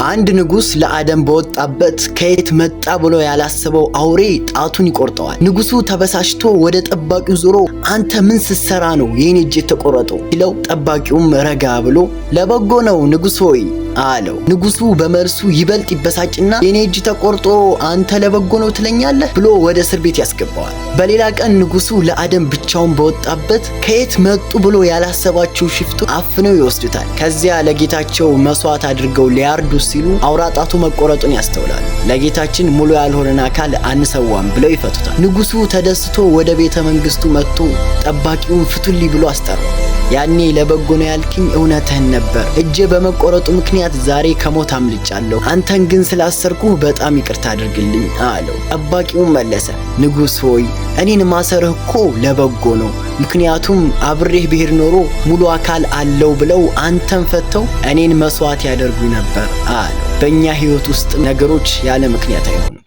አንድ ንጉስ ለአደም በወጣበት ከየት መጣ ብሎ ያላሰበው አውሬ ጣቱን ይቆርጠዋል። ንጉሱ ተበሳሽቶ ወደ ጠባቂው ዞሮ አንተ ምን ስትሰራ ነው የኔ እጅ የተቆረጠው ሲለው ጠባቂውም ረጋ ብሎ ለበጎ ነው ንጉስ ሆይ አለው። ንጉሱ በመልሱ ይበልጥ ይበሳጭና የኔ እጅ ተቆርጦ አንተ ለበጎ ነው ትለኛለህ ብሎ ወደ እስር ቤት ያስገባዋል። በሌላ ቀን ንጉሱ ለአደም ብቻውን በወጣበት ከየት መጡ ብሎ ያላሰባቸው ሽፍቶች አፍነው ይወስዱታል። ከዚያ ለጌታቸው መስዋዕት አድርገው ሊያርዱ ሲሉ አውራ ጣቱ መቆረጡን ያስተውላሉ። ለጌታችን ሙሉ ያልሆነን አካል አንሰዋም ብለው ይፈቱታል። ንጉሱ ተደስቶ ወደ ቤተ መንግስቱ መጥቶ ጠባቂውን ፍቱልኝ ብሎ አስጠራው። ያኔ ለበጎ ነው ያልከኝ እውነትህን ነበር። እጄ በመቆረጡ ምክንያት ዛሬ ከሞት አምልጫለሁ። አንተን ግን ስላሰርኩህ በጣም ይቅርታ አድርግልኝ አለው። ጠባቂውም መለሰ፣ ንጉስ ሆይ እኔን ማሰርህ እኮ ለበጎ ነው። ምክንያቱም አብሬህ ብሄር ኖሮ ሙሉ አካል አለው ብለው አንተን ፈተው እኔን መስዋዕት ያደርጉ ነበር አለው። በእኛ ህይወት ውስጥ ነገሮች ያለ ምክንያት አይሆኑም።